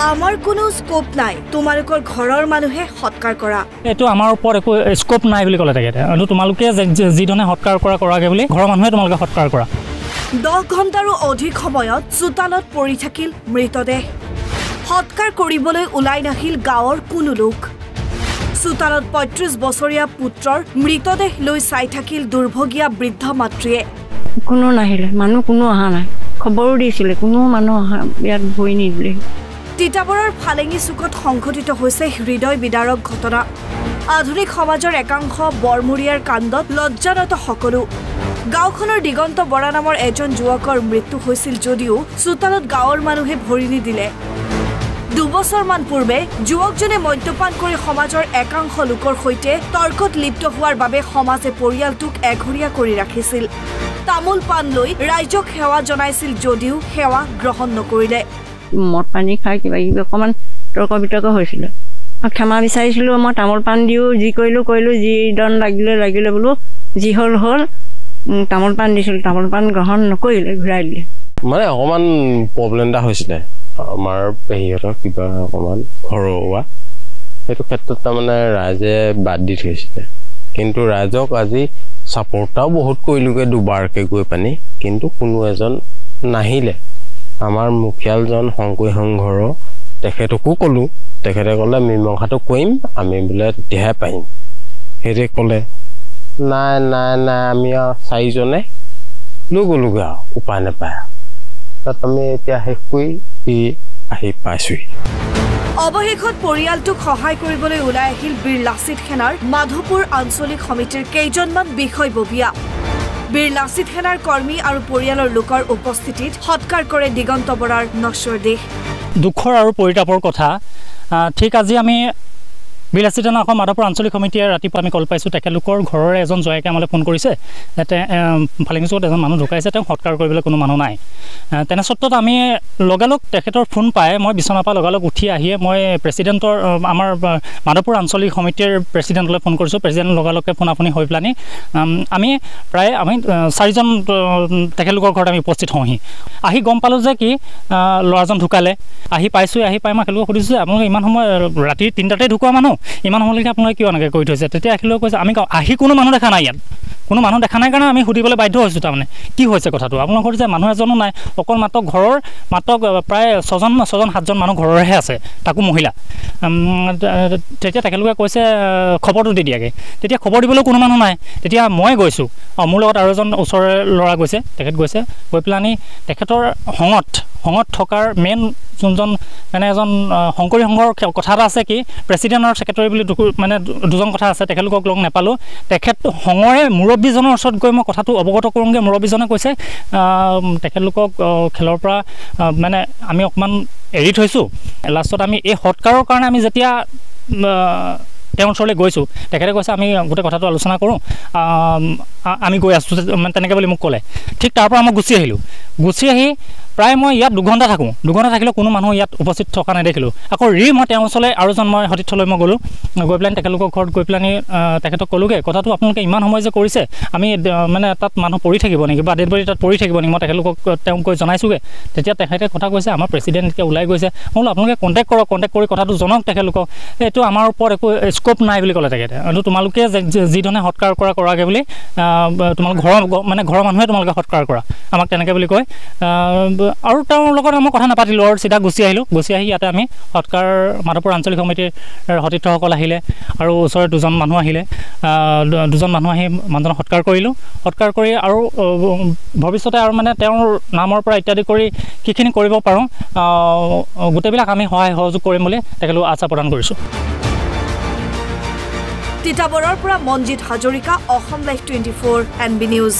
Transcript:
আমাৰ কোনো স্কোপ নাই তোমালোকৰ ঘৰৰ মানুহে হৎকাৰ কৰা এটো আমাৰ ওপৰত একো স্কোপ নাই বুলি ক'লে থাকে আৰু তোমালোকে যি ধৰণে হৎকাৰ কৰাগে বুলি ঘৰৰ মানুহে তোমালোকে হৎকাৰ কৰা 10 ঘণ্টাৰো অধিক সময়ত চোতালত পৰি থাকিল মৃতদেহ হৎকাৰ কৰিবলৈ ওলাই নাহিল গাঁৱৰ কোনো লোক চোতালত 35 বছৰীয়া পুত্ৰৰ মৃতদেহ লৈ চাই থাকিল দুৰ্ভগীয়া বৃদ্ধ মাতৃয়ে কোনো নাহিলে মানুহ কোনো অহা নাই খবৰো দিছিলে কোনো মানুহ ইয়াত ভৰি নিদিলে তিতাবৰৰ ফালেঙি চুকত সংঘটিত হৈছে হৃদয় বিদাৰক ঘটনা আধুনিক সমাজৰ একাংশ বৰমুৰিয়াৰ কাণ্ডত লজ্জানত সকলো গাঁওখনৰ দিগন্ত বৰা নামৰ এজন যুৱকৰ মৃত্যু হৈছিল যদিও চোতালত গাঁৱৰ মানুহে ভৰি নিদিলে 2 বছৰমান পূৰ্বে যুৱকজনে মদ্যপান কৰি সমাজৰ একাংশ লোকৰ সৈতে তৰ্কত লিপ্ত হোৱাৰ বাবে সমাজে পৰিয়ালটোক এঘৰীয়া কৰি ৰাখিছিল তামোল পান লৈ ৰাইজক সেৱা জনাইছিল যদিও সেৱা গ্ৰহণ নকৰিলে মদ পানী খাই কিবা অকণমান তৰ্ক বিতৰ্ক হৈছিলে ক্ষমা বিচাৰিছিলোঁ মই তামোল পান দিও যি কৰিলোঁ যি দণ্ড লাগিলে বোলো যি হ'ল তামোল পান দিছিলোঁ তামোল পান গ্ৰহণ নকৰিলে ঘূৰাই দিলে মানে অকণমান প্ৰব্লেম এটা হৈছিলে আমাৰ পেহীহঁতৰ কিবা অকণমান ঘৰুৱা সেইটো ক্ষেত্ৰত তাৰমানে ৰাইজে বাদ দি থৈছিলে কিন্তু ৰাইজক আজি ছাপৰ্টাও বহুত কৰিলোঁগৈ দুবাৰকৈ গৈ পানি কিন্তু কোনো এজন নাহিলে আমাৰ মুখিয়ালজন শংকৰী সংঘৰ তেখেতকো ক'লোঁ তেখেতে ক'লে মীমাংসাটো কৰিম আমি বোলে তেতিয়াহে পাৰিম সেইটোৱে ক'লে নাই আমি আৰু 4জনে লৈ গ'লোগৈ আৰু উপায় নাপায় তাত আমি এতিয়া শেষ কৰি আহি পাইছোঁহি অৱশেষত পৰিয়ালটোক সহায় কৰিবলৈ ওলাই আহিল বীৰ লাচিত সেনাৰ মাধৱপুৰ আঞ্চলিক সমিতিৰ কেইজনমান বিষয়ববীয়া বীৰ লাচিত সেনাৰ কৰ্মী আৰু পৰিয়ালৰ লোকৰ উপস্থিতিত হৎকাৰ কৰে দিগন্ত বৰাৰ নশ্বৰ দেহ দুখৰ আৰু পৰিতাপৰ কথা ঠিক আজি আমি বীৰ লাচিত সেনা অসম মাধৱপুৰ আঞ্চলিক সমিতিয়ে ৰাতিপুৱা আমি কল পাইছোঁ তেখেতলোকৰ ঘৰৰে এজন জয়াকে আমালৈ ফোন কৰিছে ফালেঙি চুকত এজন মানুহ ঢুকাইছে তেওঁক হৎকাৰ কৰিবলৈ কোনো মানুহ নাই তেনে স্বত্বত আমি লগালগ তেখেতৰ ফোন পাই মই বিচনাৰ পৰা লগালগ উঠি আহিয়ে মই প্ৰেচিডেণ্টৰ আমাৰ মাধৱপুৰ আঞ্চলিক সমিতিৰ প্ৰেচিডেণ্টলৈ ফোন কৰিছোঁ প্ৰেচিডেণ্ট লগালগে ফোন আপুনি হৈ পেলানি আমি 4জন তেখেতলোকৰ ঘৰত আমি উপস্থিত হওঁহি আহি গম পালোঁ যে কি ল'ৰাজন ঢুকালে আহি পাইছোঁ আহি পাই মই তেখেতলোকক সুধিছোঁ যে আপোনালোকে ইমান সময় ৰাতি 3টাতে ঢুকোৱা মানুহ ইমান সময়লৈকে আপোনালোকে কিয় এনেকৈ কৰি থৈছে তেতিয়া এখেতলোকে কৈছে আমি আহি কোনো মানুহ দেখা নাই ইয়াত কোনো মানুহ দেখা নাই কাৰণে আমি সুধিবলৈ বাধ্য হৈছোঁ তাৰমানে কি হৈছে কথাটো আপোনালোকৰ যে মানুহ এজনো নাই অকল মাত্ৰ ঘৰৰ প্ৰায় 7জন মানুহ ঘৰৰহে আছে তাকো মহিলা তেতিয়া তেখেতলোকে কৈছে খবৰটো দি দিয়াকৈ তেতিয়া খবৰ দিবলৈ কোনো মানুহ নাই তেতিয়া মই গৈছোঁ মোৰ লগত আৰু এজন ওচৰৰে ল'ৰা গৈছে তেখেত গৈছে গৈ পেলানি তেখেতৰ খঙত থকাৰ মেইন যোনজন মানে এজন শংকৰী সংঘৰ কথা এটা আছে কি প্ৰেচিডেণ্ট আৰু ছেক্ৰেটাৰী বুলি মানে 2জন কথা আছে তেখেতলোকক লগ নাপালোঁ তেখেত সংঘৰে মুৰব্বীজনৰ ওচৰত গৈ মই কথাটো অৱগত কৰোঁগৈ মুৰব্বীজনে কৈছে তেখেতলোকক খেলৰ পৰা মানে আমি অকণমান এৰি থৈছোঁ লাষ্টত আমি এই সৎকাৰৰ কাৰণে আমি যেতিয়া তেওঁৰ ওচৰলৈ গৈছোঁ তেখেতে কৈছে আমি গোটেই কথাটো আলোচনা কৰোঁ আমি গৈ আছোঁ মানে তেনেকৈ বুলি মোক ক'লে ঠিক তাৰ পৰা মই গুচি আহিলোঁ গুচি আহি প্ৰায় মই ইয়াত 2 ঘণ্টা থাকোঁ 2 ঘণ্টা থাকিলেও কোনো মানুহ ইয়াত উপস্থিত থকা নেদেখিলোঁ আকৌ মই তেওঁৰ ওচৰলৈ আৰু এজন মই সতীৰ্থলৈ মই গ'লোঁ গৈ পেলাই তেখেতলোকৰ ঘৰত গৈ পেলাই তেখেতক ক'লোগৈ কথাটো আপোনালোকে ইমান সময় যে কৰিছে আমি মানে তাত মানুহ পৰি থাকিব নেকি বা ডেড বডি তাত পৰি থাকিব নেকি মই তেখেতলোকক তেওঁক গৈ জনাইছোঁগৈ তেতিয়া তেখেতে কথা কৈছে আমাৰ প্ৰেচিডেণ্ট এতিয়া ওলাই গৈছে মই বোলো আপোনালোকে কণ্টেক্ট কৰি কথাটো জনাওক তেখেতলোকক এইটো আমাৰ ওপৰত একো স্কোপ নাই বুলি ক'লে তেখেতে আৰু তোমালোকে যি ধৰণে হৎকাৰ কৰাগে বুলি তোমালোক ঘৰৰ মানুহে তোমালোকে হৎকাৰ কৰা আমাক তেনেকৈ বুলি কয় আৰু তেওঁৰ লগত মই কথা নাপাতিলোঁ আৰু চিধা গুচি আহিলোঁ গুচি আহি ইয়াতে আমি হৎকাৰ মাধৱপুৰ আঞ্চলিক সমিতিৰ সতীৰ্থসকল আহিলে আৰু ওচৰৰ 2জন মানুহ আহিলে 2জন মানুহ আহি মানুহজনক হৎকাৰ কৰিলোঁ হৎকাৰ কৰি আৰু ভৱিষ্যতে আৰু মানে তেওঁৰ নামৰ পৰা ইত্যাদি কৰি কিখিনি কৰিব পাৰোঁ গোটেইবিলাক আমি সহায় সহযোগ কৰিম বুলি তেখেতলোক আশা প্ৰদান কৰিছোঁ তিতাবৰৰ পৰা Manjit Hazarika Assam live 24 NB news